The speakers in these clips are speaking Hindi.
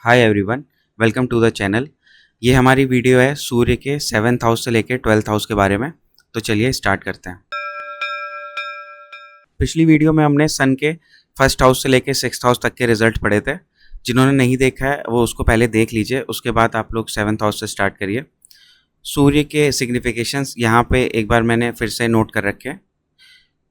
Hi everyone, welcome to the channel. ये हमारी वीडियो है सूर्य के 7th हाउस से लेकर 12th हाउस के बारे में। तो चलिए स्टार्ट करते हैं। पिछली वीडियो में हमने सन के फर्स्ट हाउस से लेकर 6th हाउस तक के रिजल्ट पढ़े थे। जिन्होंने नहीं देखा है वो उसको पहले देख लीजिए, उसके बाद आप लोग 7th हाउस से स्टार्ट करिए। सूर्य के सिग्निफिकेशंस यहाँ पे एक बार मैंने फिर से नोट कर रखे हैं।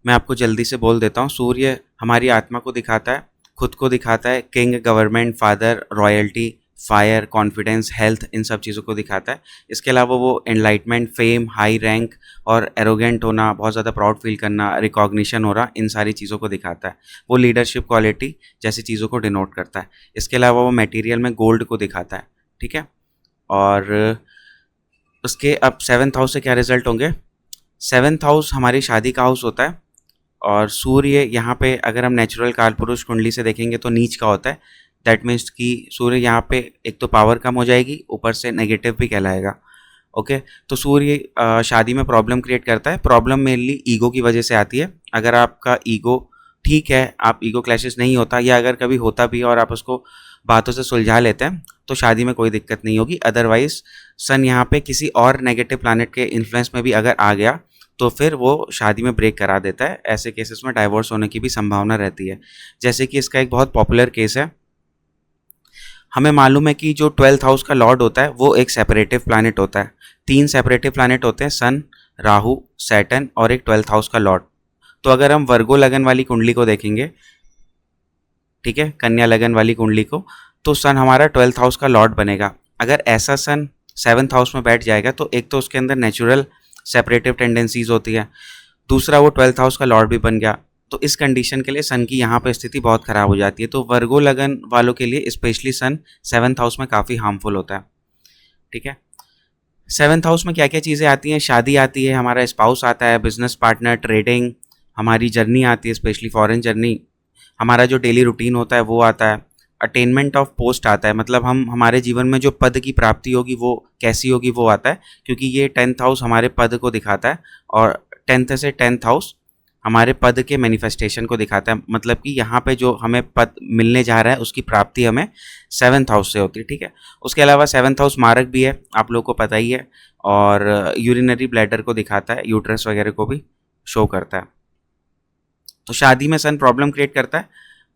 मैं आपको जल्दी से बोल देता हूँ। सूर्य हमारी आत्मा को दिखाता है, खुद को दिखाता है, king, government, father, royalty, fire, confidence, health, इन सब चीज़ों को दिखाता है। इसके अलावा वो एनलाइटमेंट, फेम, हाई रैंक और एरोगेंट होना, बहुत ज़्यादा प्राउड फील करना, रिकॉग्निशन हो रहा, इन सारी चीज़ों को दिखाता है। वो लीडरशिप क्वालिटी जैसी चीज़ों को डिनोट करता है। इसके अलावा वो मटेरियल में गोल्ड को दिखाता है। ठीक है। और उसके अब 7th हाउस से क्या रिजल्ट होंगे। 7th हाउस हमारी शादी का हाउस होता है और सूर्य यहाँ पे अगर हम नेचुरल कालपुरुष कुंडली से देखेंगे तो नीच का होता है। दैट मीन्स कि सूर्य यहाँ पे एक तो पावर कम हो जाएगी, ऊपर से नेगेटिव भी कहलाएगा। ओके। तो सूर्य शादी में प्रॉब्लम क्रिएट करता है। प्रॉब्लम मेनली ईगो की वजह से आती है। अगर आपका ईगो ठीक है, आप ईगो क्लैशेस नहीं होता, या अगर कभी होता भी और आप उसको बातों से सुलझा लेते हैं तो शादी में कोई दिक्कत नहीं होगी। अदरवाइज सन यहाँ पे किसी और नेगेटिव प्लैनेट के इन्फ्लुएंस में भी अगर आ गया तो फिर वो शादी में ब्रेक करा देता है। ऐसे केसेस में डाइवोर्स होने की भी संभावना रहती है। जैसे कि इसका एक बहुत पॉपुलर केस है। हमें मालूम है कि जो 12th हाउस का लॉर्ड होता है वो एक सेपरेटिव प्लैनेट होता है। 3 सेपरेटिव प्लैनेट होते हैं, सन, राहु, सैटर्न और एक 12th हाउस का लॉर्ड। तो अगर हम वर्गो लगन वाली कुंडली को देखेंगे, ठीक है, कन्या लगन वाली कुंडली को, तो सन हमारा 12th हाउस का लॉर्ड बनेगा। अगर ऐसा सन 7th हाउस में बैठ जाएगा तो एक तो उसके अंदर नेचुरल सेपरेटिव टेंडेंसीज होती है, दूसरा वो 12th हाउस का लॉर्ड भी बन गया। तो इस कंडीशन के लिए सन की यहाँ पे स्थिति बहुत ख़राब हो जाती है। तो वर्गो लगन वालों के लिए स्पेशली सन 7th हाउस में काफ़ी हार्मफुल होता है। ठीक है। 7th हाउस में क्या क्या चीज़ें आती हैं। शादी आती है, हमारा स्पाउस आता है, बिजनेस पार्टनर, ट्रेडिंग, हमारी जर्नी आती है, स्पेशली फॉरेन जर्नी, हमारा जो डेली रूटीन होता है वो आता है, अटेनमेंट ऑफ पोस्ट आता है, मतलब हम हमारे जीवन में जो पद की प्राप्ति होगी वो कैसी होगी वो आता है, क्योंकि ये 10th हाउस हमारे पद को दिखाता है और 10th से 10th हाउस हमारे पद के मैनिफेस्टेशन को दिखाता है। मतलब कि यहाँ पे जो हमें पद मिलने जा रहा है उसकी प्राप्ति हमें 7th हाउस से होती है। ठीक है। उसके अलावा 7th हाउस मारक भी है, आप लोगों को पता ही है, और यूरिनरी ब्लैडर को दिखाता है, यूट्रस वगैरह को भी शो करता है। तो शादी में सन प्रॉब्लम क्रिएट करता है।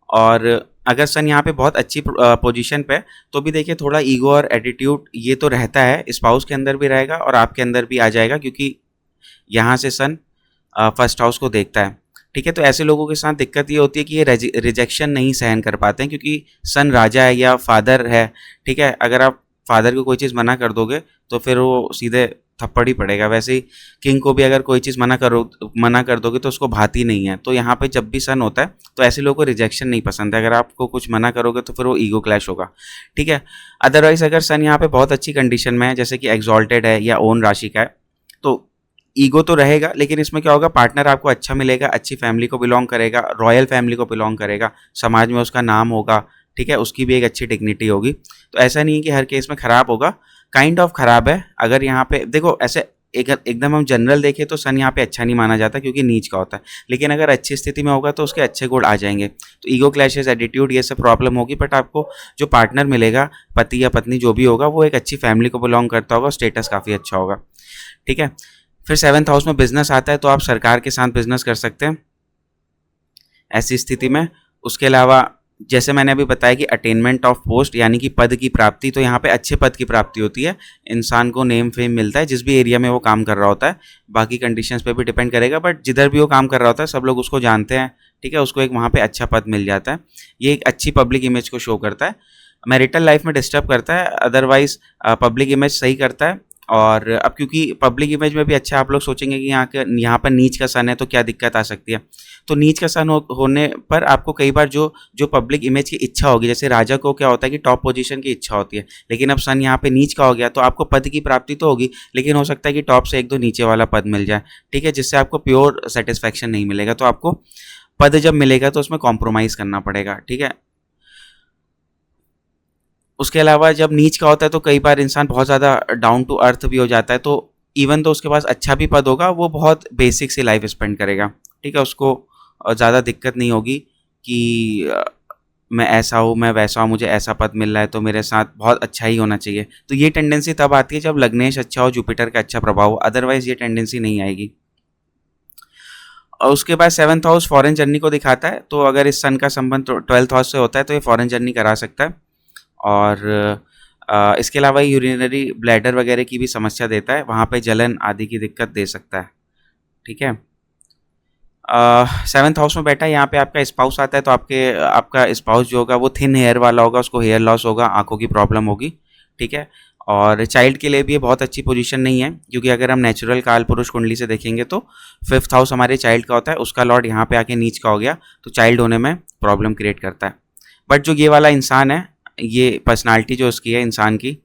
और अगर सन यहाँ पे बहुत अच्छी पोजीशन पे तो भी देखिए थोड़ा ईगो और एटीट्यूड ये तो रहता है, स्पाउस के अंदर भी रहेगा और आपके अंदर भी आ जाएगा, क्योंकि यहाँ से सन फर्स्ट हाउस को देखता है। ठीक है। तो ऐसे लोगों के साथ दिक्कत ये होती है कि ये रिजेक्शन नहीं सहन कर पाते हैं, क्योंकि सन राजा है या फादर है। ठीक है। अगर आप फादर को कोई चीज़ मना कर दोगे तो फिर वो सीधे थप्पड़ ही पड़ेगा। वैसे ही किंग को भी अगर कोई चीज़ मना कर दोगे तो उसको भाती नहीं है। तो यहाँ पे जब भी सन होता है तो ऐसे लोगों को रिजेक्शन नहीं पसंद है। अगर आपको कुछ मना करोगे तो फिर वो ईगो क्लैश होगा। ठीक है। अदरवाइज अगर सन यहाँ पे बहुत अच्छी कंडीशन में है, जैसे कि एग्जॉल्टेड है या ओन राशि का है, तो ईगो तो रहेगा, लेकिन इसमें क्या होगा, पार्टनर आपको अच्छा मिलेगा, अच्छी फैमिली को बिलोंग करेगा, रॉयल फैमिली को बिलोंग करेगा, समाज में उसका नाम होगा। ठीक है। उसकी भी एक अच्छी डिग्निटी होगी। तो ऐसा नहीं है कि हर केस में ख़राब होगा, काइंड ऑफ ख़राब है। अगर यहाँ पे देखो ऐसे एकदम हम जनरल देखें तो सन यहाँ पे अच्छा नहीं माना जाता, क्योंकि नीच का होता है। लेकिन अगर अच्छी स्थिति में होगा तो उसके अच्छे गुण आ जाएंगे। तो ईगो क्लैशेस, एटीट्यूड, ये सब प्रॉब्लम होगी, बट आपको जो पार्टनर मिलेगा, पति या पत्नी जो भी होगा, वो एक अच्छी फैमिली को बिलोंग करता होगा, स्टेटस काफ़ी अच्छा होगा। ठीक है। फिर 7th हाउस में बिजनेस आता है, तो आप सरकार के साथ बिजनेस कर सकते हैं ऐसी स्थिति में। उसके अलावा जैसे मैंने अभी बताया कि अटेनमेंट ऑफ पोस्ट यानी कि पद की प्राप्ति, तो यहाँ पे अच्छे पद की प्राप्ति होती है। इंसान को नेम फेम मिलता है जिस भी एरिया में वो काम कर रहा होता है। बाकी कंडीशंस पे भी डिपेंड करेगा, बट जिधर भी वो काम कर रहा होता है सब लोग उसको जानते हैं। ठीक है। उसको एक वहाँ पे अच्छा पद मिल जाता है। ये एक अच्छी पब्लिक इमेज को शो करता है। मैरिटल लाइफ में डिस्टर्ब करता है, अदरवाइज पब्लिक इमेज सही करता है। और अब क्योंकि पब्लिक इमेज में भी अच्छा, आप लोग सोचेंगे कि यहाँ पर नीच का सन है तो क्या दिक्कत आ सकती है। तो नीच का सन होने पर आपको कई बार जो जो पब्लिक इमेज की इच्छा होगी, जैसे राजा को क्या होता है कि टॉप पोजीशन की इच्छा होती है, लेकिन अब सन यहाँ पे नीच का हो गया तो आपको पद की प्राप्ति तो होगी, लेकिन हो सकता है कि टॉप से एक दो नीचे वाला पद मिल जाए। ठीक है। जिससे आपको प्योर सेटिस्फैक्शन नहीं मिलेगा। तो आपको पद जब मिलेगा तो उसमें कॉम्प्रोमाइज़ करना पड़ेगा। ठीक है। उसके अलावा जब नीच का होता है तो कई बार इंसान बहुत ज़्यादा डाउन टू अर्थ भी हो जाता है। तो इवन तो उसके पास अच्छा भी पद होगा, वो बहुत बेसिक सी लाइफ स्पेंड करेगा। ठीक है। उसको ज़्यादा दिक्कत नहीं होगी कि मैं ऐसा हूँ, मैं वैसा हूँ, मुझे ऐसा पद मिल रहा है तो मेरे साथ बहुत अच्छा ही होना चाहिए। तो ये टेंडेंसी तब आती है जब लग्नेश अच्छा हो, जुपिटर का अच्छा प्रभाव हो, अदरवाइज ये टेंडेंसी नहीं आएगी। और उसके बाद 7th हाउस फॉरेन जर्नी को दिखाता है, तो अगर इस सन का संबंध 12th हाउस से होता है तो ये फॉरेन जर्नी करा सकता है। और इसके अलावा यूरिनरी ब्लैडर वगैरह की भी समस्या देता है, वहाँ पे जलन आदि की दिक्कत दे सकता है। ठीक है। 7th हाउस में बैठा है, यहाँ पे आपका स्पाउस आता है, तो आपका स्पाउस जो होगा वो थिन हेयर वाला होगा, उसको हेयर लॉस होगा, आंखों की प्रॉब्लम होगी। ठीक है। और चाइल्ड के लिए भी ये बहुत अच्छी पोजीशन नहीं है, क्योंकि अगर हम नेचुरल काल पुरुष कुंडली से देखेंगे तो 5th हाउस हमारे चाइल्ड का होता है, उसका लॉर्ड यहाँ पे आके नीच का हो गया, तो चाइल्ड होने में प्रॉब्लम क्रिएट करता है। बट जो ये वाला इंसान है, ये पर्सनालिटी जो उसकी है इंसान की,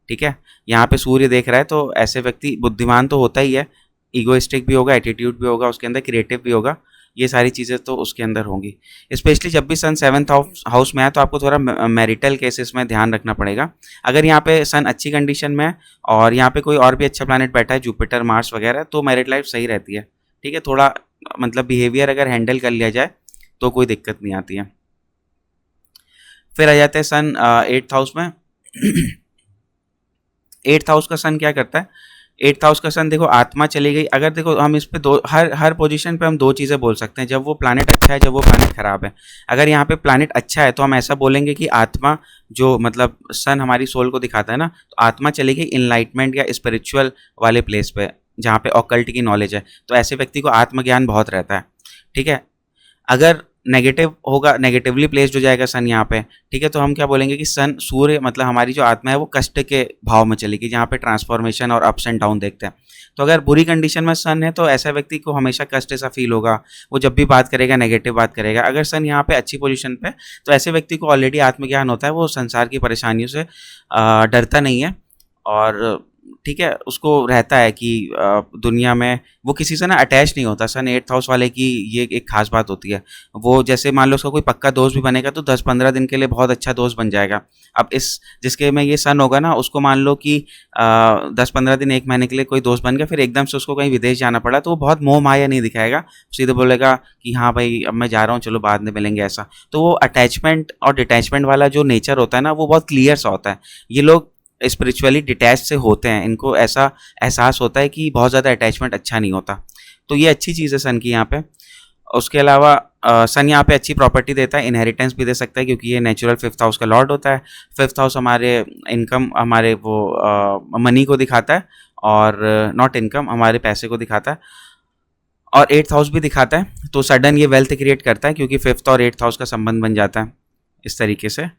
ठीक है, यहाँ पे सूर्य देख रहा है, तो ऐसे व्यक्ति बुद्धिमान तो होता ही है, ईगोइस्टिक भी होगा, एटीट्यूड भी होगा उसके अंदर, क्रिएटिव भी होगा, ये सारी चीज़ें तो उसके अंदर होंगी। स्पेशली जब भी सन 7th हाउस में है तो आपको थोड़ा मैरिटल केसेस में ध्यान रखना पड़ेगा। अगर यहाँ पे सन अच्छी कंडीशन में है और यहाँ पे कोई और भी अच्छा प्लैनेट बैठा है, जुपिटर मार्स वगैरह, तो मैरिड लाइफ सही रहती है। ठीक है, थोड़ा मतलब बिहेवियर अगर हैंडल कर लिया जाए तो कोई दिक्कत नहीं आती है। फिर आ जाते हैं सन 8th हाउस में। 8th हाउस का सन क्या करता है? 8th हाउस का सन देखो, आत्मा चली गई। अगर देखो हम इस पे दो, हर पोजीशन पे हम दो चीज़ें बोल सकते हैं, जब वो प्लैनेट अच्छा है, जब वो प्लैनेट खराब है। अगर यहाँ पे प्लैनेट अच्छा है तो हम ऐसा बोलेंगे कि आत्मा, जो मतलब सन हमारी सोल को दिखाता है ना, तो आत्मा चली गई इनलाइटमेंट या स्पिरिचुअल वाले प्लेस पे, जहाँ पे ऑकल्ट की नॉलेज है, तो ऐसे व्यक्ति को आत्मज्ञान बहुत रहता है। ठीक है। अगर नेगेटिव होगा, नेगेटिवली प्लेस्ड हो जाएगा सन यहाँ पे, ठीक है, तो हम क्या बोलेंगे कि सन, सूर्य मतलब हमारी जो आत्मा है वो कष्ट के भाव में चलेगी, जहाँ पे ट्रांसफॉर्मेशन और अप्स एंड डाउन देखते हैं। तो अगर बुरी कंडीशन में सन है तो ऐसा व्यक्ति को हमेशा कष्ट सा फील होगा, वो जब भी बात करेगा नेगेटिव बात करेगा। अगर सन यहाँ पे अच्छी पोजीशन पे, तो ऐसे व्यक्ति को ऑलरेडी आत्मज्ञान होता है, वो संसार की परेशानियों से डरता नहीं है। और ठीक है, उसको रहता है कि दुनिया में वो किसी से ना अटैच नहीं होता। सन 8th हाउस वाले की ये एक खास बात होती है, वो जैसे मान लो उसका कोई पक्का दोस्त भी बनेगा तो 10-15 दिन के लिए बहुत अच्छा दोस्त बन जाएगा। अब इस जिसके में ये सन होगा ना, उसको मान लो कि 10-15 दिन, 1 महीने के लिए कोई दोस्त बन गया, फिर एकदम से उसको कहीं विदेश जाना पड़ा, तो वो बहुत मोह माया नहीं दिखाएगा, सीधे बोलेगा कि हाँ भाई अब मैं जा रहा हूँ, चलो बाद में मिलेंगे, ऐसा। तो वो अटैचमेंट और डिटैचमेंट वाला जो नेचर होता है ना, वो बहुत क्लियर सा होता है। ये लोग स्पिरिचुअली डिटैच से होते हैं, इनको ऐसा एहसास होता है कि बहुत ज़्यादा अटैचमेंट अच्छा नहीं होता। तो ये अच्छी चीज़ है सन की यहाँ पे। उसके अलावा सन यहाँ पे अच्छी प्रॉपर्टी देता है, इनहेरिटेंस भी दे सकता है, क्योंकि ये नेचुरल 5th हाउस का लॉर्ड होता है। 5th हाउस हमारे इनकम, हमारे वो मनी को दिखाता है, और नॉट इनकम, हमारे पैसे को दिखाता है, और 8th हाउस भी दिखाता है। तो सडन ये वेल्थ क्रिएट करता है, क्योंकि 5th और 8th हाउस का संबंध बन जाता है इस तरीके से।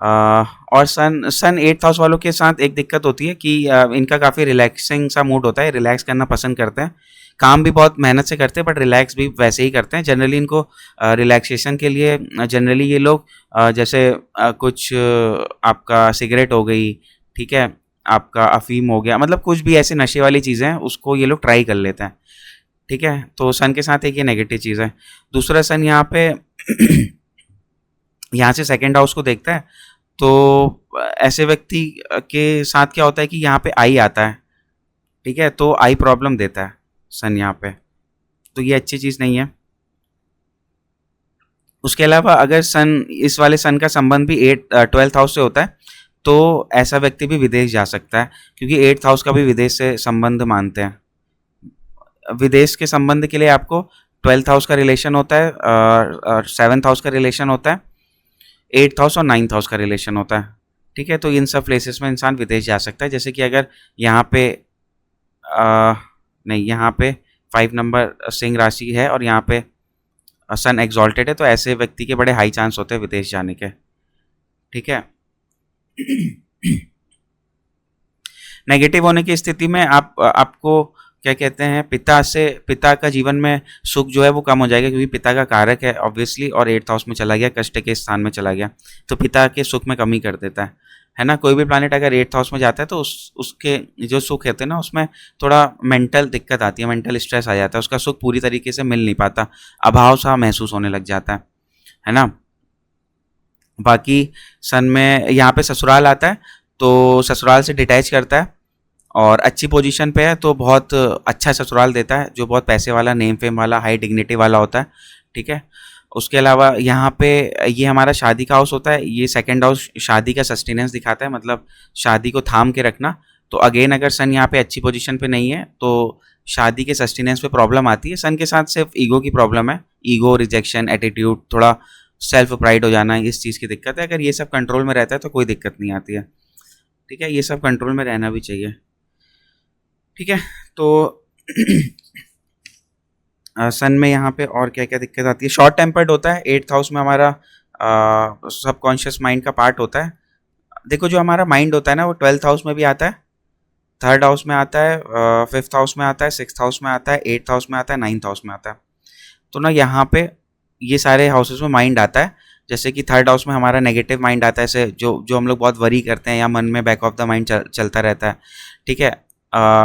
और सन 8th हाउस वालों के साथ एक दिक्कत होती है कि इनका काफ़ी रिलैक्सिंग सा मूड होता है, रिलैक्स करना पसंद करते हैं, काम भी बहुत मेहनत से करते हैं, बट रिलैक्स भी वैसे ही करते हैं। जनरली इनको रिलैक्सेशन के लिए जनरली ये लोग जैसे कुछ आपका सिगरेट हो गई, ठीक है, आपका अफीम हो गया, मतलब कुछ भी ऐसे नशे वाली चीज़ें हैं, उसको ये लोग ट्राई कर लेते हैं। ठीक है, तो सन के साथ एक ये नेगेटिव चीज़ है। दूसरा, सन यहाँ पे यहाँ से 2nd हाउस को देखता है, तो ऐसे व्यक्ति के साथ क्या होता है कि यहाँ पे आई आता है, ठीक है, तो आई प्रॉब्लम देता है सन यहाँ पे, तो ये अच्छी चीज़ नहीं है। उसके अलावा अगर सन, इस वाले सन का संबंध भी 12th हाउस से होता है, तो ऐसा व्यक्ति भी विदेश जा सकता है, क्योंकि 8th हाउस का भी विदेश से संबंध मानते हैं। विदेश के संबंध के लिए आपको 12th हाउस का रिलेशन होता है, 7th हाउस का रिलेशन होता है, 8th हाउस और 9th हाउस का रिलेशन होता है। ठीक है, तो इन सब प्लेसेस में इंसान विदेश जा सकता है। जैसे कि अगर यहाँ पे नहीं, यहाँ पे 5 नंबर सिंह राशि है और यहाँ पे सन एग्जॉल्टेड है, तो ऐसे व्यक्ति के बड़े हाई चांस होते हैं विदेश जाने के। ठीक है। नेगेटिव होने की स्थिति में आपको क्या कहते हैं, पिता का जीवन में सुख जो है वो कम हो जाएगा, क्योंकि पिता का कारक है ऑब्वियसली, और 8th हाउस में चला गया, कष्ट के स्थान में चला गया, तो पिता के सुख में कमी कर देता है ना। कोई भी प्लैनेट अगर 8th हाउस में जाता है तो उसके जो सुख होते हैं ना, उसमें थोड़ा मेंटल दिक्कत आती है, मेंटल स्ट्रेस आ जाता है, उसका सुख पूरी तरीके से मिल नहीं पाता, अभाव सा महसूस होने लग जाता है ना। बाकी सन में यहाँ पे ससुराल आता है, तो ससुराल से डिटैच करता है, और अच्छी पोजीशन पे है तो बहुत अच्छा ससुराल देता है, जो बहुत पैसे वाला, नेम फेम वाला, हाई डिग्निटी वाला होता है। ठीक है। उसके अलावा यहाँ पे ये हमारा शादी का हाउस होता है, ये सेकंड हाउस शादी का सस्टेनेंस दिखाता है, मतलब शादी को थाम के रखना। तो अगेन अगर सन यहाँ पे अच्छी पोजीशन पे नहीं है तो शादी के सस्टेनेंस पे प्रॉब्लम आती है। सन के साथ सिर्फ ईगो की प्रॉब्लम है, ईगो, रिजेक्शन, एटीट्यूड, थोड़ा सेल्फ प्राइड हो जाना, इस चीज़ की दिक्कत है। अगर ये सब कंट्रोल में रहता है तो कोई दिक्कत नहीं आती है। ठीक है, ये सब कंट्रोल में रहना भी चाहिए। ठीक है, तो सन में यहाँ पे और क्या क्या दिक्कत आती है। शॉर्ट टेम्पर्ड होता है, 8th हाउस में हमारा सबकॉन्शियस माइंड का पार्ट होता है। देखो जो हमारा माइंड होता है ना वो 12th हाउस में भी आता है, 3rd हाउस में आता है, 5th हाउस में आता है, 6th हाउस में आता है, 8th हाउस में आता है, 9th हाउस में आता है। तो ना यहाँ पे ये सारे हाउसेस में माइंड आता है। जैसे कि 3rd हाउस में हमारा नेगेटिव माइंड आता है, ऐसे जो हम लोग बहुत वरी करते हैं या मन में बैक ऑफ द माइंड चलता रहता है। ठीक है,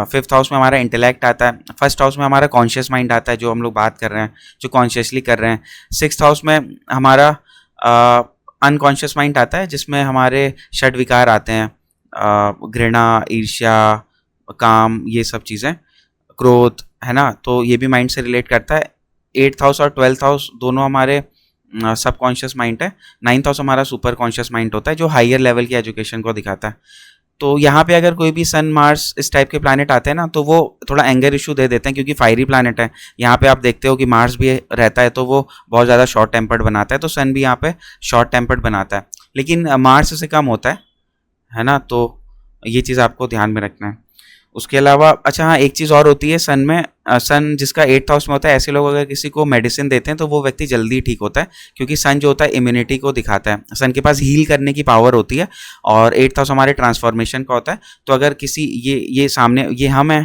5th हाउस में हमारा इंटेलेक्ट आता है, 1st हाउस में हमारा कॉन्शियस माइंड आता है, जो हम लोग बात कर रहे हैं, जो कॉन्शियसली कर रहे हैं। 6th हाउस में हमारा अनकॉन्शियस माइंड आता है, जिसमें हमारे षड विकार आते हैं, घृणा, ईर्ष्या, काम, ये सब चीज़ें, क्रोध, है ना। तो ये भी माइंड से रिलेट करता है। 8th हाउस और 12th हाउस दोनों हमारे सब कॉन्शियस माइंड है। 9th हाउस हमारा सुपर कॉन्शियस माइंड होता है, जो हायर लेवल की एजुकेशन को दिखाता है। तो यहाँ पे अगर कोई भी सन, मार्स, इस टाइप के प्लैनेट आते हैं ना तो वो थोड़ा एंगर इशू दे देते हैं, क्योंकि फायरी प्लैनेट है। यहाँ पे आप देखते हो कि मार्स भी रहता है तो वो बहुत ज़्यादा शॉर्ट टेम्पर्ड बनाता है, तो सन भी यहाँ पे शॉर्ट टेम्पर्ड बनाता है, लेकिन मार्स से कम होता है ना। तो ये चीज़ आपको ध्यान में रखना है। उसके अलावा अच्छा हाँ, एक चीज़ और होती है सन में, सन जिसका 8th हाउस में होता है, ऐसे लोग अगर किसी को मेडिसिन देते हैं तो वो व्यक्ति जल्दी ठीक होता है, क्योंकि सन जो होता है इम्यूनिटी को दिखाता है, सन के पास हील करने की पावर होती है। और 8th हाउस हमारे ट्रांसफॉर्मेशन का होता है। तो अगर किसी ये सामने, ये हम है,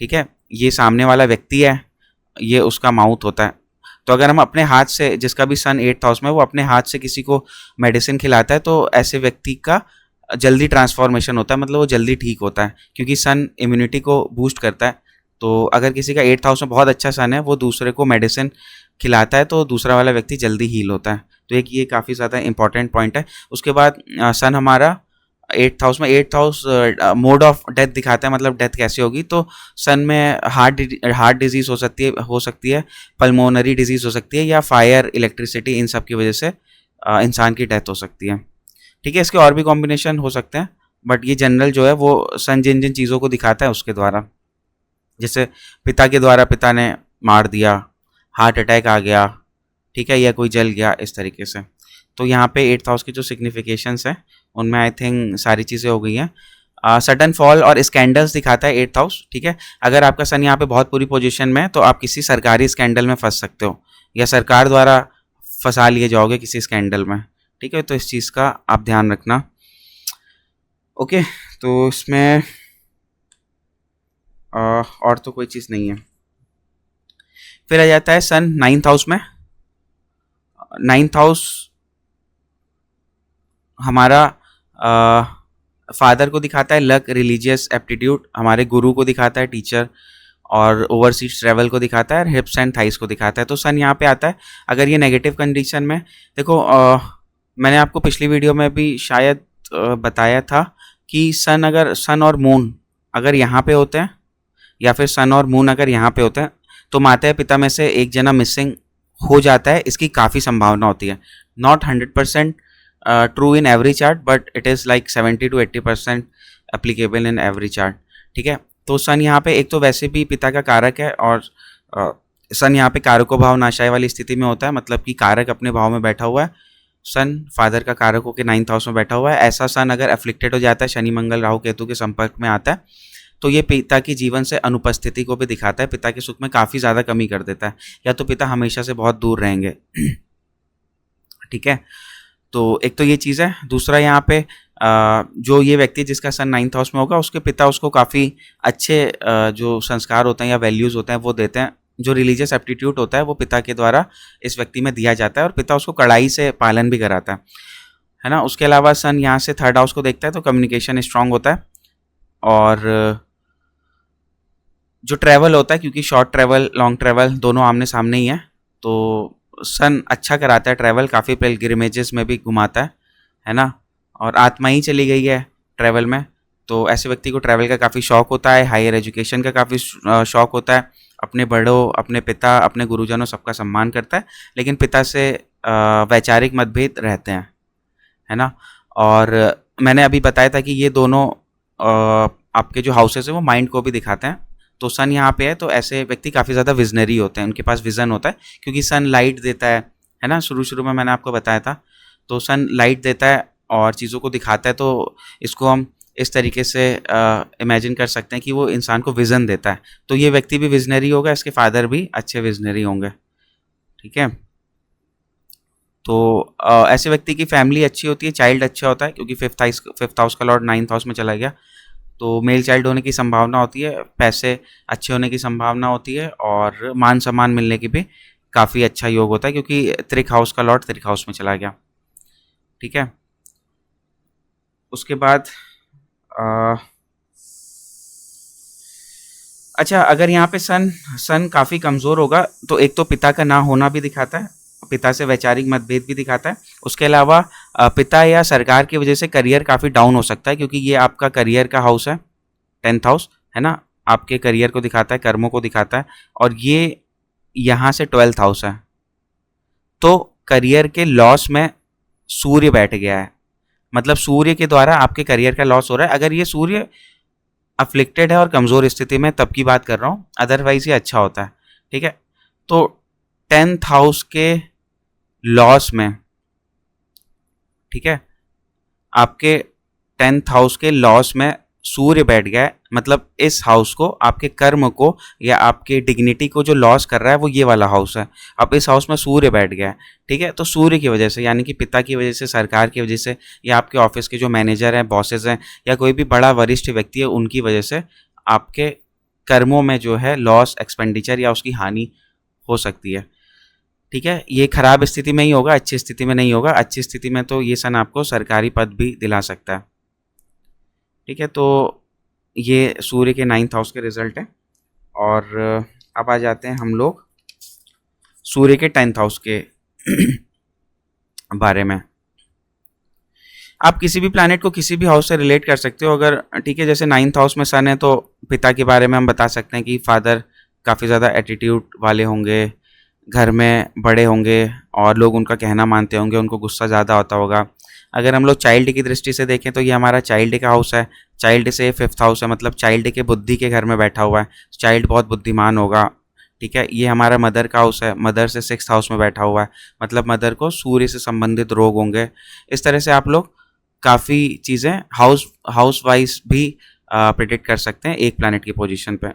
ठीक है, ये सामने वाला व्यक्ति है, ये उसका माउथ होता है। तो अगर हम अपने हाथ से, जिसका भी सन 8th हाउस में, वो अपने हाथ से किसी को मेडिसिन खिलाता है तो ऐसे व्यक्ति का जल्दी ट्रांसफॉर्मेशन होता है, मतलब वो जल्दी ठीक होता है, क्योंकि सन इम्यूनिटी को बूस्ट करता है। तो अगर किसी का 8th हाउस में बहुत अच्छा सन है, वो दूसरे को मेडिसिन खिलाता है तो दूसरा वाला व्यक्ति जल्दी हील होता है। तो एक ये काफ़ी ज़्यादा इंपॉर्टेंट पॉइंट है। उसके बाद सन हमारा 8th हाउस में, 8th house mode of death दिखाता है, मतलब डेथ कैसे होगी। तो सन में हार्ट डिजीज़ हो सकती है, पल्मोनरी डिजीज़ हो सकती है, या फायर, इलेक्ट्रिसिटी, इन सब की वजह से इंसान की डेथ हो सकती है। ठीक है, इसके और भी कॉम्बिनेशन हो सकते हैं, बट ये जनरल जो है वो सन जिन जिन चीज़ों को दिखाता है उसके द्वारा, जैसे पिता के द्वारा पिता ने मार दिया, हार्ट अटैक आ गया, ठीक है, या कोई जल गया, इस तरीके से। तो यहाँ पे 8th हाउस की जो सिग्निफिकेशंस हैं उनमें आई थिंक सारी चीज़ें हो गई हैं। सडन फॉल और स्कैंडल्स दिखाता है 8th हाउस। ठीक है, अगर आपका सन यहाँ पे बहुत बुरी पोजीशन में है तो आप किसी सरकारी स्कैंडल में फंस सकते हो, या सरकार द्वारा फंसा लिए जाओगे किसी स्कैंडल में। ठीक है, तो इस चीज़ का आप ध्यान रखना। ओके, तो इसमें और तो कोई चीज़ नहीं है। फिर आ जाता है सन 9th हाउस में। 9th हाउस हमारा फादर को दिखाता है, लक, रिलीजियस एप्टीट्यूड, हमारे गुरु को दिखाता है, टीचर, और ओवरसीज ट्रैवल को दिखाता है, और हिप्स एंड थाइस को दिखाता है। तो सन यहाँ पे आता है अगर ये नेगेटिव कंडीशन में। देखो मैंने आपको पिछली वीडियो में भी शायद बताया था कि सन और मून अगर यहाँ पे होते हैं, या फिर सन और मून अगर यहाँ पे होते हैं, तो माता पिता में से एक जना मिसिंग हो जाता है, इसकी काफ़ी संभावना होती है। Not 100% true in every chart, but it is like 70 to 80% applicable in every chart. ठीक है, तो सन यहाँ पे एक तो वैसे भी पिता का कारक है, और सन यहाँ पे कारको भाव नाशाय वाली स्थिति में होता है, मतलब कि कारक अपने भाव में बैठा हुआ है, सन फादर का कारक होकर 9th हाउस में बैठा हुआ है। ऐसा सन अगर एफ्लिक्टेड हो जाता है, शनि मंगल राहु केतु के संपर्क में आता है, तो ये पिता की जीवन से अनुपस्थिति को भी दिखाता है, पिता के सुख में काफ़ी ज़्यादा कमी कर देता है, या तो पिता हमेशा से बहुत दूर रहेंगे। ठीक है, तो एक तो ये चीज़ है। दूसरा यहाँ पे जो ये व्यक्ति जिसका सन 9th हाउस में होगा, उसके पिता उसको काफ़ी अच्छे जो संस्कार होते हैं या वैल्यूज़ होते हैं वो देते हैं। जो रिलीजियस एप्टीट्यूड होता है वो पिता के द्वारा इस व्यक्ति में दिया जाता है, और पिता उसको कड़ाई से पालन भी कराता है ना। उसके अलावा सन यहाँ से 3rd हाउस को देखता है, तो कम्युनिकेशन स्ट्रांग होता है, और जो ट्रैवल होता है, क्योंकि शॉर्ट ट्रैवल, लॉन्ग ट्रैवल दोनों आमने सामने ही है, तो सन अच्छा कराता है ट्रैवल, काफ़ी पिलग्रिमेजेस में भी घुमाता है ना। और आत्मा ही चली गई है ट्रैवल में, तो ऐसे व्यक्ति को ट्रैवल का काफ़ी शौक होता है, हायर एजुकेशन का काफ़ी शौक होता है, अपने बड़ों, अपने पिता, अपने गुरुजनों सबका सम्मान करता है, लेकिन पिता से वैचारिक मतभेद रहते हैं, है ना। और मैंने अभी बताया था कि ये दोनों आपके जो हाउसेस है वो माइंड को भी दिखाते हैं। तो सन यहाँ पे है तो ऐसे व्यक्ति काफ़ी ज़्यादा विजनरी होते हैं, उनके पास विजन होता है, क्योंकि सन लाइट देता है ना। शुरू शुरू में मैंने आपको बताया था, तो सन लाइट देता है और चीज़ों को दिखाता है, तो इसको हम इस तरीके से इमेजिन कर सकते हैं कि वो इंसान को विज़न देता है। तो ये व्यक्ति भी विजनरी होगा, इसके फादर भी अच्छे विजनरी होंगे, ठीक है। तो ऐसे व्यक्ति की फैमिली अच्छी होती है, चाइल्ड अच्छा होता है, क्योंकि फिफ्थ हाउस का लॉर्ड 9th हाउस में चला गया, तो मेल चाइल्ड होने की संभावना होती है, पैसे अच्छे होने की संभावना होती है, और मान सम्मान मिलने की भी काफ़ी अच्छा योग होता है, क्योंकि त्रिक हाउस का लॉर्ड त्रिक हाउस में चला गया, ठीक है। उसके बाद अच्छा, अगर यहाँ पे सन काफ़ी कमज़ोर होगा तो एक तो पिता का ना होना भी दिखाता है, पिता से वैचारिक मतभेद भी दिखाता है। उसके अलावा पिता या सरकार की वजह से करियर काफ़ी डाउन हो सकता है, क्योंकि ये आपका करियर का हाउस है, 10th हाउस, है ना। आपके करियर को दिखाता है, कर्मों को दिखाता है, और ये यहाँ से 12th हाउस है, तो करियर के लॉस में सूर्य बैठ गया है, मतलब सूर्य के द्वारा आपके करियर का लॉस हो रहा है। अगर ये सूर्य अफ्लिक्टेड है और कमज़ोर स्थिति में, तब की बात कर रहा हूँ, अदरवाइज ये अच्छा होता है, ठीक है। तो 10th हाउस के लॉस में, ठीक है, आपके 10th हाउस के लॉस में सूर्य बैठ गया है, मतलब इस हाउस को, आपके कर्म को या आपके डिग्निटी को जो लॉस कर रहा है वो ये वाला हाउस है। अब इस हाउस में सूर्य बैठ गया है, ठीक है। तो सूर्य की वजह से, यानी कि पिता की वजह से, सरकार की वजह से, या आपके ऑफिस के जो मैनेजर हैं, बॉसेज हैं, या कोई भी बड़ा वरिष्ठ व्यक्ति है, उनकी वजह से आपके कर्मों में जो है लॉस, एक्सपेंडिचर या उसकी हानि हो सकती है, ठीक है। ये खराब स्थिति में ही होगा, अच्छी स्थिति में नहीं होगा। अच्छी स्थिति में तो ये सन आपको सरकारी पद भी दिला सकता है, ठीक है। तो ये सूर्य के 9th हाउस के रिजल्ट हैं। और अब आ जाते हैं हम लोग सूर्य के 10th हाउस के बारे में। आप किसी भी प्लैनेट को किसी भी हाउस से रिलेट कर सकते हो अगर, ठीक है। जैसे 9th हाउस में सन है तो पिता के बारे में हम बता सकते हैं कि फादर काफ़ी ज़्यादा एटीट्यूड वाले होंगे, घर में बड़े होंगे और लोग उनका कहना मानते होंगे, उनको गुस्सा ज़्यादा होता होगा। अगर हम लोग चाइल्ड की दृष्टि से देखें तो ये हमारा चाइल्ड का हाउस है, चाइल्ड से 5th हाउस है, मतलब चाइल्ड के बुद्धि के घर में बैठा हुआ है, चाइल्ड बहुत बुद्धिमान होगा, ठीक है। ये हमारा मदर का हाउस है, मदर से 6th हाउस में बैठा हुआ है, मतलब मदर को सूर्य से संबंधित रोग होंगे। इस तरह से आप लोग काफ़ी चीज़ें हाउस वाइज भी प्रेडिक्ट कर सकते हैं एक प्लैनेट की पोजीशन पे,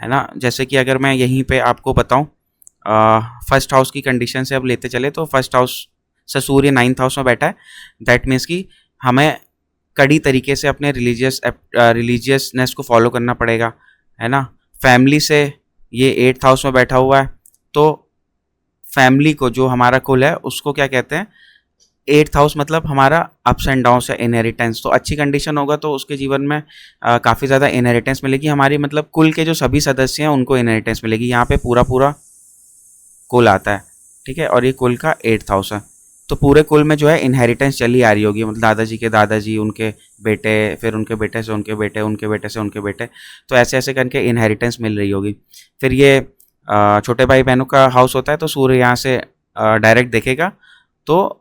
है ना। जैसे कि अगर मैं यहीं पे आपको बताऊं, फर्स्ट हाउस की कंडीशन से अब लेते चले तो फर्स्ट हाउस से सूर्य 9th हाउस में बैठा है, दैट मीन्स कि हमें कड़ी तरीके से अपने रिलीजियसनेस को फॉलो करना पड़ेगा, है ना। फैमिली से ये 8th हाउस में बैठा हुआ है, तो फैमिली को, जो हमारा कुल है, उसको क्या कहते हैं, 8th हाउस मतलब हमारा अप्स एंड डाउन्स या इनहेरिटेंस। तो अच्छी कंडीशन होगा तो उसके जीवन में काफ़ी ज़्यादा इनहेरिटेंस मिलेगी, हमारी मतलब कुल के जो सभी सदस्य हैं उनको इनहेरिटेंस मिलेगी। यहाँ पे पूरा पूरा कुल आता है, ठीक है, और ये कुल का 8th हाउस है, तो पूरे कुल में जो है इनहेरिटेंस चली आ रही होगी, मतलब दादाजी के दादाजी, उनके बेटे, फिर उनके बेटे से उनके बेटे, उनके बेटे से उनके बेटे, तो ऐसे ऐसे करके इनहेरिटेंस मिल रही होगी। फिर ये छोटे भाई बहनों का हाउस होता है, तो सूर्य यहाँ से डायरेक्ट देखेगा तो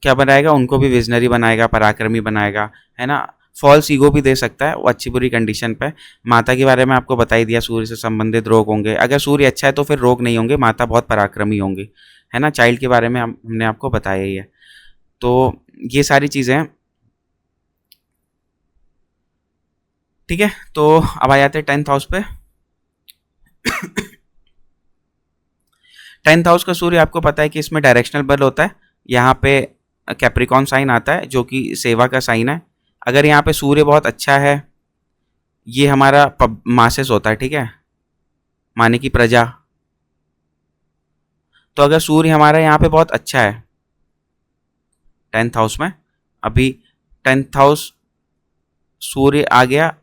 क्या बनाएगा, उनको भी विजनरी बनाएगा, पराक्रमी बनाएगा, है ना। फॉल्स ईगो भी दे सकता है वो अच्छी बुरी कंडीशन पे। माता के बारे में आपको बता ही दिया, सूर्य से संबंधित रोग होंगे। अगर सूर्य अच्छा है तो फिर रोग नहीं होंगे, माता बहुत पराक्रमी होंगी, है ना। चाइल्ड के बारे में हमने आपको बताया ही है। तो ये सारी चीज़ें हैं, ठीक है। तो अब आ जाते हैं 10th हाउस पे। 10th हाउस का सूर्य आपको पता है कि इसमें डायरेक्शनल बल होता है। यहाँ पे कैप्रिकॉन साइन आता है जो कि सेवा का साइन है। अगर यहाँ पे सूर्य बहुत अच्छा है, ये हमारा मासेस होता है, ठीक है, माने की प्रजा। तो अगर सूर्य हमारा यहाँ पे बहुत अच्छा है 10th हाउस में, अभी 10th हाउस सूर्य आ गया,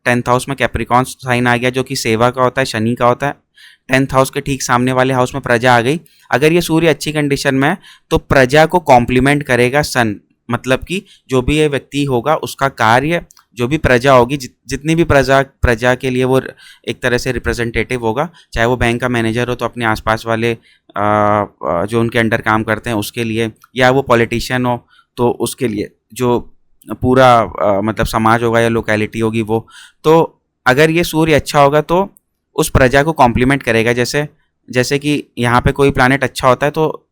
10th हाउस में कैप्रिकॉन साइन आ गया जो कि सेवा का होता है, शनि का होता है। 10th हाउस के ठीक सामने वाले हाउस में प्रजा आ गई। अगर ये सूर्य अच्छी कंडीशन में है तो प्रजा को कॉम्प्लीमेंट करेगा सन, मतलब कि जो भी ये व्यक्ति होगा उसका कार्य, जो भी प्रजा होगी, जितनी भी प्रजा के लिए वो एक तरह से रिप्रेजेंटेटिव होगा, चाहे वो बैंक का मैनेजर हो तो अपने आसपास वाले जो उनके अंडर काम करते हैं उसके लिए, या वो पॉलिटिशियन हो तो उसके लिए, जो पूरा मतलब समाज होगा या लोकेलिटी होगी वो। तो अगर ये सूर्य अच्छा होगा तो उस प्रजा को कॉम्प्लीमेंट करेगा। जैसे जैसे कि यहाँ पे कोई प्लानट अच्छा होता है तो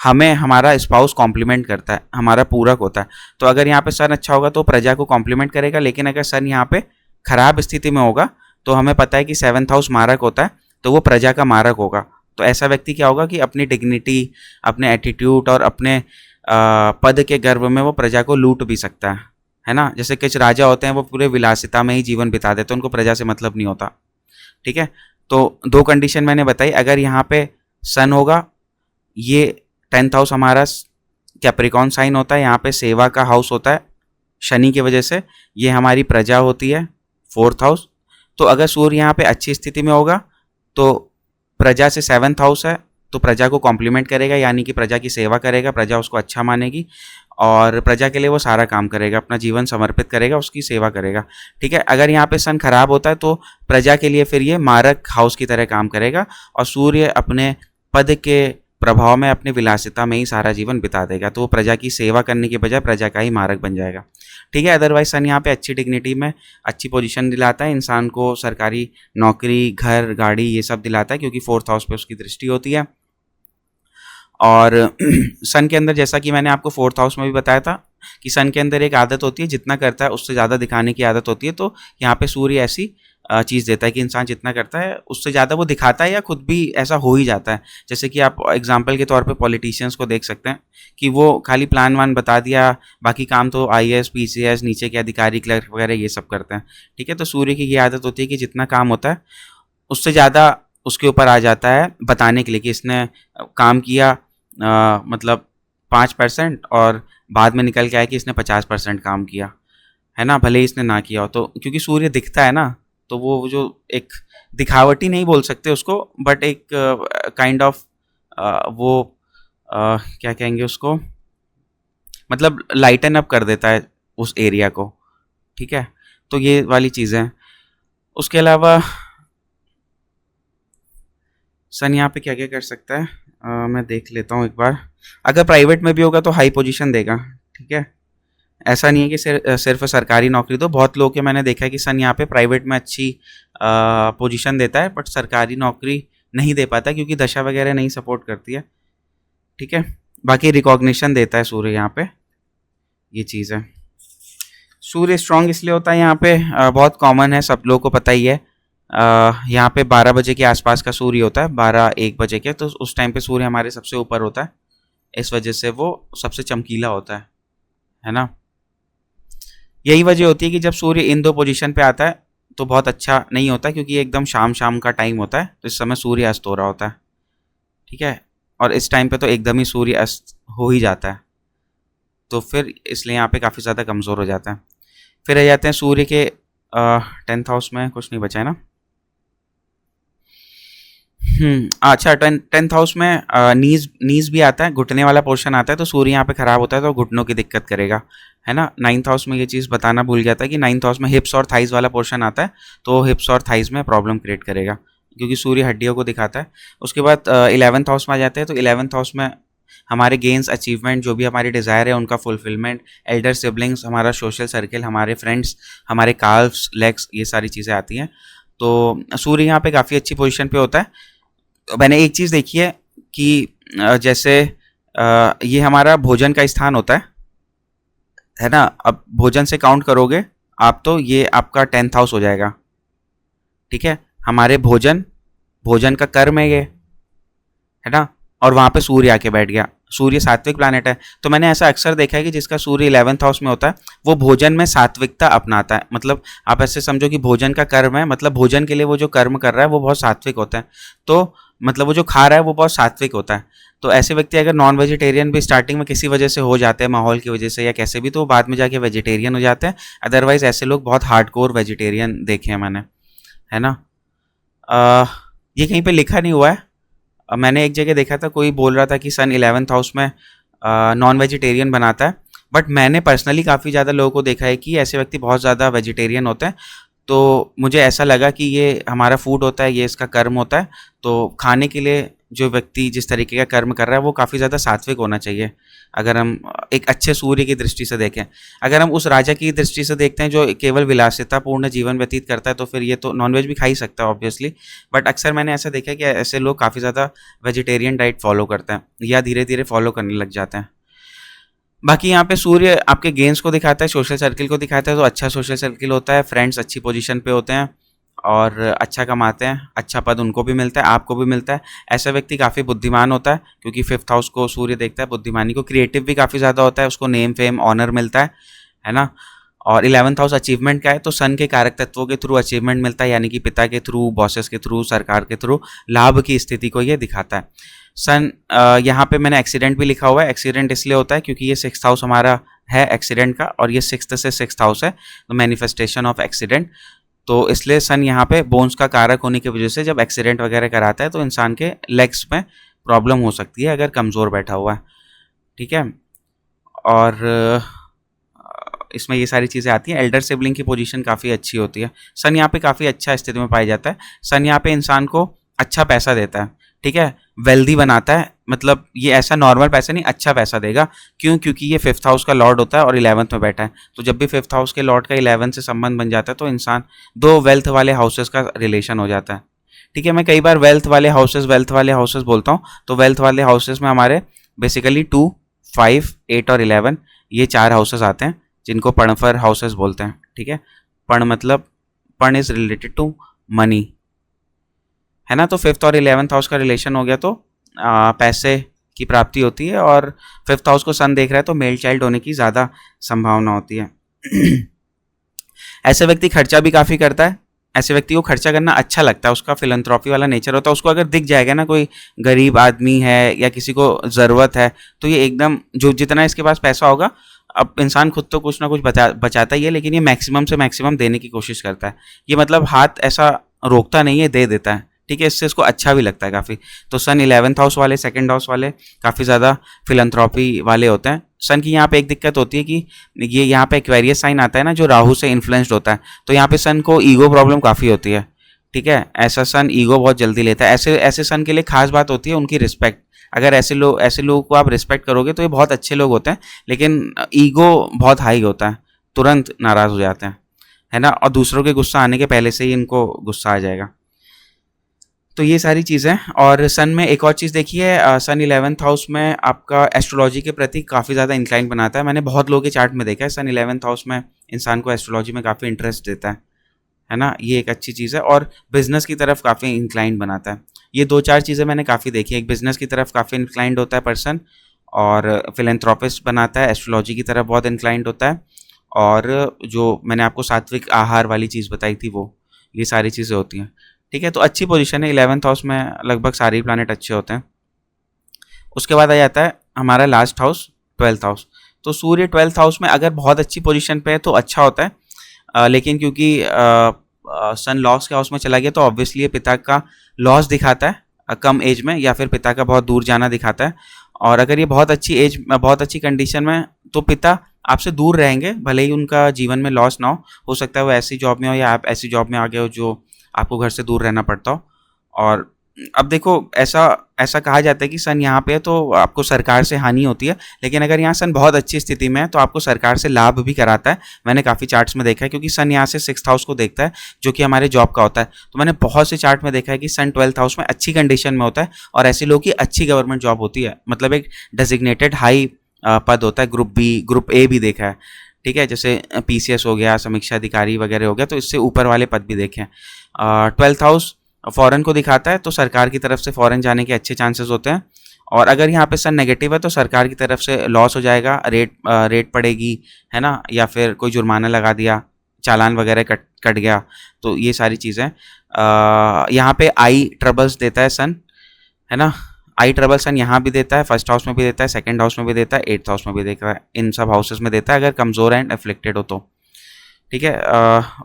हमें हमारा स्पाउस कॉम्प्लीमेंट करता है, हमारा पूरक होता है। तो अगर यहाँ पे सन अच्छा होगा तो प्रजा को कॉम्प्लीमेंट करेगा, लेकिन अगर सन यहाँ पे खराब स्थिति में होगा तो हमें पता है कि 7th हाउस मारक होता है, तो वो प्रजा का मारक होगा। तो ऐसा व्यक्ति क्या होगा कि अपनी डिग्निटी, अपने एटीट्यूड और अपने पद के गर्व में वो प्रजा को लूट भी सकता है ना। जैसे कुछ राजा होते हैं वो पूरे विलासिता में ही जीवन बिता देते हैं, उनको प्रजा से मतलब नहीं होता। ठीक है, तो 2 कंडीशन मैंने बताई। अगर यहाँ पे सन होगा, ये 10th हाउस हमारा कैप्रिकॉन साइन होता है, यहाँ पे सेवा का हाउस होता है शनि की वजह से, ये हमारी प्रजा होती है 4th हाउस। तो अगर सूर्य यहाँ पे अच्छी स्थिति में होगा तो प्रजा से 7th हाउस है, तो प्रजा को कॉम्प्लीमेंट करेगा, यानी कि प्रजा की सेवा करेगा, प्रजा उसको अच्छा मानेगी और प्रजा के लिए वो सारा काम करेगा, अपना जीवन समर्पित करेगा, उसकी सेवा करेगा। ठीक है, अगर यहाँ पे सन खराब होता है तो प्रजा के लिए फिर ये मारक हाउस की तरह काम करेगा और सूर्य अपने पद के प्रभाव में, अपनी विलासिता में ही सारा जीवन बिता देगा, तो वो प्रजा की सेवा करने की बजाय प्रजा का ही मारक बन जाएगा। ठीक है, अदरवाइज सन यहाँ पे अच्छी डिग्निटी में अच्छी पोजीशन दिलाता है इंसान को, सरकारी नौकरी, घर, गाड़ी ये सब दिलाता है, क्योंकि 4th हाउस पे उसकी दृष्टि होती है। और सन के अंदर, जैसा कि मैंने आपको 4th हाउस में भी बताया था कि सन के अंदर एक आदत होती है, जितना करता है उससे ज़्यादा दिखाने की आदत होती है। तो यहाँ पे सूर्य ऐसी चीज़ देता है कि इंसान जितना करता है उससे ज़्यादा वो दिखाता है, या खुद भी ऐसा हो ही जाता है। जैसे कि आप एग्जांपल के तौर पे पॉलिटिशियंस को देख सकते हैं कि वो खाली प्लान वान बता दिया, बाकी काम तो आईएएस, पीसीएस, नीचे के अधिकारी, क्लर्क वगैरह ये सब करते हैं। ठीक है, तो सूर्य की ये आदत होती है कि जितना काम होता है उससे ज़्यादा उसके ऊपर आ जाता है बताने के लिए कि इसने काम किया मतलब 5%, और बाद में निकल के आया कि इसने 50% काम किया, है ना, भले ही इसने ना किया हो। तो क्योंकि सूर्य दिखता है ना, तो वो जो एक दिखावटी नहीं बोल सकते उसको, बट एक काइंड ऑफ वो क्या कहेंगे उसको, मतलब लाइटन अप कर देता है उस एरिया को। ठीक है, तो ये वाली चीज़ें हैं। उसके अलावा सन यहाँ पे क्या क्या कर सकता है, मैं देख लेता हूँ एक बार। अगर प्राइवेट में भी होगा तो हाई पोजीशन देगा। ठीक है, ऐसा नहीं है कि सिर्फ सरकारी नौकरी। तो बहुत लोग के मैंने देखा है कि सन यहाँ पे प्राइवेट में अच्छी पोजीशन देता है, बट सरकारी नौकरी नहीं दे पाता क्योंकि दशा वगैरह नहीं सपोर्ट करती है। ठीक है, बाकी रिकॉग्निशन देता है सूर्य यहाँ पे, ये चीज़ है। सूर्य स्ट्रांग इसलिए होता है यहाँ पे, बहुत कॉमन है, सब लोगों को पता ही है। यहाँ पे 12 बजे के आसपास का सूर्य होता है, 12-1 बजे के, तो उस टाइम पे सूर्य हमारे सबसे ऊपर होता है, इस वजह से वो सबसे चमकीला होता है ना। यही वजह होती है कि जब सूर्य इन 2 पोजीशन पे आता है तो बहुत अच्छा नहीं होता, क्योंकि एकदम शाम शाम का टाइम होता है, तो इस समय सूर्य अस्त हो रहा होता है। ठीक है, और इस टाइम पे तो एकदम ही सूर्य अस्त हो ही जाता है, तो फिर इसलिए यहाँ पे काफ़ी ज़्यादा कमज़ोर हो जाता है। फिर आ जाते हैं सूर्य के 10th हाउस में, कुछ नहीं बचा है ना। अच्छा, 10th हाउस में नीज भी आता है, घुटने वाला पोर्शन आता है, तो सूर्य यहाँ पे खराब होता है तो घुटनों की दिक्कत करेगा, है ना। 9th हाउस में ये चीज़ बताना भूल गया था कि 9th हाउस में हिप्स और थाइज वाला पोर्शन आता है, तो हिप्स और थाइज में प्रॉब्लम क्रिएट करेगा, क्योंकि सूर्य हड्डियों को दिखाता है। उसके बाद 11th हाउस में आ जाते हैं, तो 11th हाउस में हमारे गेन्स, अचीवमेंट, जो भी हमारी डिज़ायर है उनका फुलफिलमेंट, एल्डर सिबलिंग्स, हमारा सोशल सर्किल, हमारे फ्रेंड्स, हमारे काल्व्स, लेग्स, ये सारी चीज़ें आती हैं। तो सूर्य यहाँ पे काफ़ी अच्छी पोजीशन पे होता है। मैंने एक चीज़ देखी है कि जैसे ये हमारा भोजन का स्थान होता है ना। अब भोजन से काउंट करोगे आप तो ये आपका 10th हाउस हो जाएगा। ठीक है, हमारे भोजन का कर्म है ये, है ना, और वहाँ पे सूर्य आके बैठ गया। सूर्य सात्विक प्लैनेट है, तो मैंने ऐसा अक्सर देखा है कि जिसका सूर्य 11th हाउस में होता है वो भोजन में सात्विकता अपनाता है। मतलब आप ऐसे समझो कि भोजन का कर्म है, मतलब भोजन के लिए वो जो कर्म कर रहा है वो बहुत सात्विक होता है, तो मतलब वो जो खा रहा है वो बहुत सात्विक होता है। तो ऐसे व्यक्ति अगर नॉन वेजिटेरियन भी स्टार्टिंग में किसी वजह से हो जाते हैं, माहौल की वजह से या कैसे भी, तो बाद में जाके वेजिटेरियन हो जाते हैं। अदरवाइज ऐसे लोग बहुत हार्डकोर वेजिटेरियन देखे हैं मैंने, है ना। ये कहीं पे लिखा नहीं हुआ है, मैंने एक जगह देखा था, कोई बोल रहा था कि सन 11th हाउस में नॉन वेजिटेरियन बनाता है, बट मैंने पर्सनली काफ़ी ज़्यादा लोगों को देखा है कि ऐसे व्यक्ति बहुत ज़्यादा वेजिटेरियन होते हैं। तो मुझे ऐसा लगा कि ये हमारा फूड होता है, ये इसका कर्म होता है, तो खाने के लिए जो व्यक्ति जिस तरीके का कर्म कर रहा है वो काफ़ी ज़्यादा सात्विक होना चाहिए। अगर हम एक अच्छे सूर्य की दृष्टि से देखें, अगर हम उस राजा की दृष्टि से देखते हैं जो केवल विलासितापूर्ण जीवन व्यतीत करता है, तो फिर ये तो नॉनवेज भी खा ही सकता है ऑब्वियसली। बट अक्सर मैंने ऐसा देखा है कि ऐसे लोग काफ़ी ज़्यादा वेजिटेरियन डाइट फॉलो करते हैं या धीरे धीरे फॉलो करने लग जाते हैं। बाकी यहाँ पे सूर्य आपके गेन्स को दिखाता है, सोशल सर्किल को दिखाता है, तो अच्छा सोशल सर्किल होता है, फ्रेंड्स अच्छी पोजीशन पे होते हैं और अच्छा कमाते हैं, अच्छा पद उनको भी मिलता है, आपको भी मिलता है। ऐसा व्यक्ति काफ़ी बुद्धिमान होता है क्योंकि 5th हाउस को सूर्य देखता है बुद्धिमानी को। क्रिएटिव भी काफ़ी ज़्यादा होता है, उसको नेम फेम ऑनर मिलता है ना। और 11th हाउस अचीवमेंट का है, तो सन के कारक तत्वों के थ्रू अचीवमेंट मिलता है, यानी कि पिता के थ्रू, बॉसेस के थ्रू, सरकार के थ्रू लाभ की स्थिति को ये दिखाता है। सन यहाँ पे मैंने एक्सीडेंट भी लिखा हुआ है। एक्सीडेंट इसलिए होता है क्योंकि ये 6th हाउस हमारा है एक्सीडेंट का, और ये 6th से 6th हाउस है, तो मैनिफेस्टेशन ऑफ एक्सीडेंट। तो इसलिए सन यहाँ पे बोन्स का कारक होने की वजह से जब एक्सीडेंट वगैरह कराता है तो इंसान के लेग्स में प्रॉब्लम हो सकती है अगर कमज़ोर बैठा हुआ है, ठीक है। और इसमें ये सारी चीज़ें आती हैं। एल्डर सिबलिंग की पोजीशन काफ़ी अच्छी होती है। सन यहाँ पे काफ़ी अच्छा स्थिति में पाया जाता है। सन यहाँ पे इंसान को अच्छा पैसा देता है, ठीक है, वेल्दी बनाता है। मतलब ये ऐसा नॉर्मल पैसा नहीं, अच्छा पैसा देगा। क्यों? क्योंकि ये 5th हाउस का लॉर्ड होता है और 11th में बैठा है। तो जब भी 5th हाउस के लॉर्ड का 11th से संबंध बन जाता है तो इंसान दो वेल्थ वाले हाउसेस का रिलेशन हो जाता है, ठीक है। मैं कई बार वेल्थ वाले हाउसेस बोलता हूँ। तो वेल्थ वाले हाउसेस में हमारे बेसिकली 2, 5, 8 और 11 ये 4 हाउसेस आते हैं जिनको पणफर हाउसेस बोलते हैं, ठीक है। पण मतलब पण इज रिलेटेड टू मनी, है ना। तो 5th और 11th हाउस का रिलेशन हो गया तो पैसे की प्राप्ति होती है, और 5th हाउस को सन देख रहा है तो मेल चाइल्ड होने की ज़्यादा संभावना होती है। ऐसे व्यक्ति खर्चा भी काफ़ी करता है। ऐसे व्यक्ति को खर्चा करना अच्छा लगता है, उसका फिलंथ्रॉपी वाला नेचर होता है। उसको अगर दिख जाएगा ना कोई गरीब आदमी है या किसी को ज़रूरत है, तो ये एकदम जो जितना इसके पास पैसा होगा, अब इंसान खुद तो कुछ ना कुछ बचाता ही है, लेकिन ये मैक्सिमम से मैक्सिमम देने की कोशिश करता है। ये मतलब हाथ ऐसा रोकता नहीं है, दे देता है, ठीक है। इससे इसको अच्छा भी लगता है काफ़ी। तो सन 11th हाउस वाले, 2nd हाउस वाले काफ़ी ज़्यादा फिलंथ्रॉपी वाले होते हैं। सन की यहाँ पे एक दिक्कत होती है कि ये यहाँ पे एक्वेरियस साइन आता है ना, जो राहु से इन्फ्लुएंस्ड होता है, तो यहाँ पे सन को ईगो प्रॉब्लम काफ़ी होती है, ठीक है। ऐसा सन ईगो बहुत जल्दी लेता है। ऐसे सन के लिए खास बात होती है उनकी रिस्पेक्ट। अगर ऐसे लोगों को आप रिस्पेक्ट करोगे तो ये बहुत अच्छे लोग होते हैं, लेकिन ईगो बहुत हाई होता है, तुरंत नाराज़ हो जाते हैं, है ना। और दूसरों के गुस्सा आने के पहले से ही इनको गुस्सा आ जाएगा। तो ये सारी चीज़ें। और सन में एक और चीज़ देखी है, सन 11th हाउस में आपका एस्ट्रोलॉजी के प्रति काफ़ी ज़्यादा इंक्लाइन बनाता है। मैंने बहुत लोगों के चार्ट में देखा है, सन 11th हाउस में इंसान को एस्ट्रोलॉजी में काफ़ी इंटरेस्ट देता है ना। ये एक अच्छी चीज़ है। और बिज़नेस की तरफ काफ़ी इंक्लाइन बनाता है। ये 2-4 चीज़ें मैंने काफ़ी देखी है। एक बिज़नेस की तरफ काफ़ी इंक्लाइंड होता है पर्सन, और फिलैंथ्रोपिस्ट बनाता है, एस्ट्रोलॉजी की तरफ बहुत इंक्लाइंड होता है, और जो मैंने आपको सात्विक आहार वाली चीज़ बताई थी वो, ये सारी चीज़ें होती हैं, ठीक है। तो अच्छी पोजीशन है। 11th हाउस में लगभग सारे ही प्लैनेट अच्छे होते हैं। उसके बाद आ जाता है हमारा लास्ट हाउस, 12th हाउस। तो सूर्य 12th हाउस में अगर बहुत अच्छी पोजीशन पे है तो अच्छा होता है, लेकिन क्योंकि सन लॉस के हाउस में चला गया तो ऑब्वियसली ये पिता का लॉस दिखाता है कम एज में, या फिर पिता का बहुत दूर जाना दिखाता है। और अगर ये बहुत अच्छी एज, बहुत अच्छी कंडीशन में, तो पिता आपसे दूर रहेंगे, भले ही उनका जीवन में लॉस ना हो सकता है वो ऐसी जॉब में हो या आप ऐसी जॉब में आ गए हो जो आपको घर से दूर रहना पड़ता हो। और अब देखो, ऐसा कहा जाता है कि सन यहाँ पे है तो आपको सरकार से हानि होती है, लेकिन अगर यहाँ सन बहुत अच्छी स्थिति में है तो आपको सरकार से लाभ भी कराता है। मैंने काफ़ी चार्ट्स में देखा है, क्योंकि सन यहाँ से 6th हाउस को देखता है जो कि हमारे जॉब का होता है। तो मैंने बहुत से चार्ट में देखा है कि सन 12th हाउस में अच्छी कंडीशन में होता है, और ऐसे लोगों की अच्छी गवर्नमेंट जॉब होती है। मतलब एक डेजिग्नेटेड हाई पद होता है, ग्रुप बी, ग्रुप ए भी देखा है, ठीक है। जैसे PCS हो गया, समीक्षा अधिकारी वगैरह हो गया, तो इससे ऊपर वाले पद भी देखे हैं। 12th हाउस फॉरेन को दिखाता है, तो सरकार की तरफ से फॉरेन जाने के अच्छे चांसेस होते हैं। और अगर यहाँ पे सन नेगेटिव है तो सरकार की तरफ से लॉस हो जाएगा, रेट पड़ेगी, है ना, या फिर कोई जुर्माना लगा दिया, चालान वगैरह कट गया। तो ये सारी चीज़ें यहाँ पे आई ट्रबल्स देता है सन, है ना। आई ट्रबल सन यहाँ भी देता है, 1st हाउस में भी देता है, 2nd हाउस में भी देता है, 8th हाउस में भी देता है। इन सब हाउसेस में देता है अगर कमज़ोर एंड एफ्लिक्टेड हो तो, ठीक है।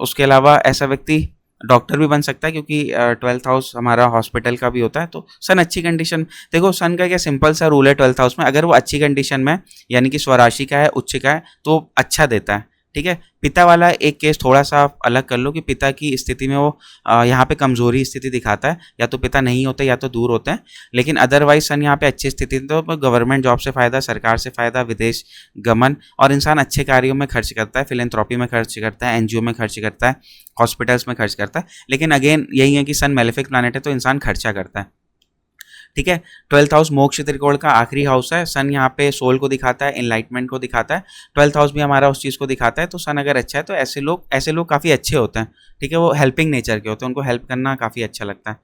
उसके अलावा ऐसा व्यक्ति डॉक्टर भी बन सकता है, क्योंकि 12th हाउस हमारा हॉस्पिटल का भी होता है। तो सन अच्छी कंडीशन, देखो सन का क्या सिंपल सा रूल है 12th हाउस में, अगर वो अच्छी कंडीशन में यानी कि स्वराशि का है, उच्च का है, तो अच्छा देता है। ठीक है, पिता वाला एक केस थोड़ा सा आप अलग कर लो कि पिता की स्थिति में वो यहाँ पे कमजोरी स्थिति दिखाता है, या तो पिता नहीं होते या तो दूर होते हैं, लेकिन अदरवाइज सन यहाँ पे अच्छी स्थिति, तो गवर्नमेंट जॉब से फ़ायदा, सरकार से फ़ायदा, विदेश गमन, और इंसान अच्छे कार्यों में खर्च करता है, फिलेंथ्रॉपी में खर्च करता है, एनजीओ में खर्च करता है, हॉस्पिटल्स में खर्च करता है। लेकिन अगेन यही है कि सन मेलेफिक प्लानट है तो इंसान खर्चा करता है। ठीक है, 12th हाउस मोक्ष त्रिकोण का आखिरी हाउस है। सन यहाँ पे सोल को दिखाता है, एनलाइटमेंट को दिखाता है। 12th हाउस भी हमारा उस चीज़ को दिखाता है। तो सन अगर अच्छा है तो ऐसे लोग काफ़ी अच्छे होते हैं। ठीक है, वो हेल्पिंग नेचर के होते हैं, उनको हेल्प करना काफ़ी अच्छा लगता है।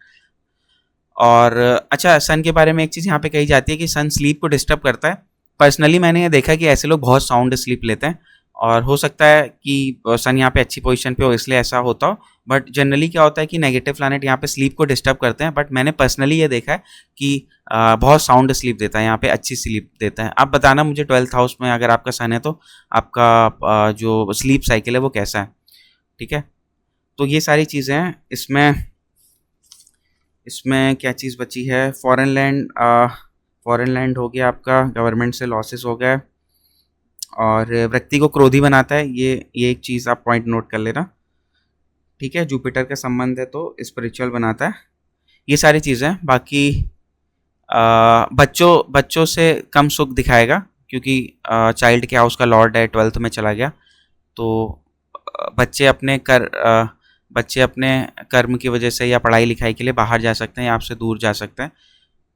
और अच्छा, सन के बारे में एक चीज़ यहाँ पे कही जाती है कि सन स्लीप को डिस्टर्ब करता है। पर्सनली मैंने ये देखा है कि ऐसे लोग बहुत साउंड स्लीप लेते हैं, और हो सकता है कि सन यहाँ पे अच्छी पोजीशन पे हो इसलिए ऐसा होता हो। बट जनरली क्या होता है कि नेगेटिव प्लैनेट यहाँ पे स्लीप को डिस्टर्ब करते हैं, बट मैंने पर्सनली ये देखा है कि बहुत साउंड स्लीप देता है, यहाँ पे अच्छी स्लीप देता है। आप बताना मुझे 12th हाउस में अगर आपका सन है तो आपका जो स्लीप साइकिल है वो कैसा है। ठीक है, तो ये सारी चीज़ें हैं। इसमें क्या चीज़ बची है, फॉरेन लैंड हो गया आपका, गवर्नमेंट से लॉसेस हो गए, और व्यक्ति को क्रोधी बनाता है, ये एक चीज़ आप पॉइंट नोट कर लेना। ठीक है, जुपिटर का संबंध है तो स्पिरिचुअल बनाता है। ये सारी चीज़ें हैं। बाकी बच्चों से कम सुख दिखाएगा, क्योंकि चाइल्ड के हाउस का लॉर्ड है, 12th में चला गया। तो बच्चे अपने कर्म की वजह से या पढ़ाई लिखाई के लिए बाहर जा सकते हैं या आपसे दूर जा सकते हैं,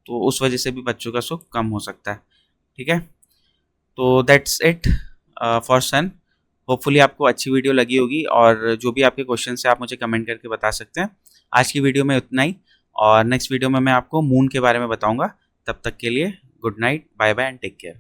तो उस वजह से भी बच्चों का सुख कम हो सकता है। ठीक है, तो that's it for soon. Hopefully आपको अच्छी वीडियो लगी होगी, और जो भी आपके क्वेश्चन है आप मुझे कमेंट करके बता सकते हैं। आज की वीडियो में उतना ही, और नेक्स्ट वीडियो में मैं आपको मून के बारे में बताऊंगा। तब तक के लिए good night, bye bye and take care.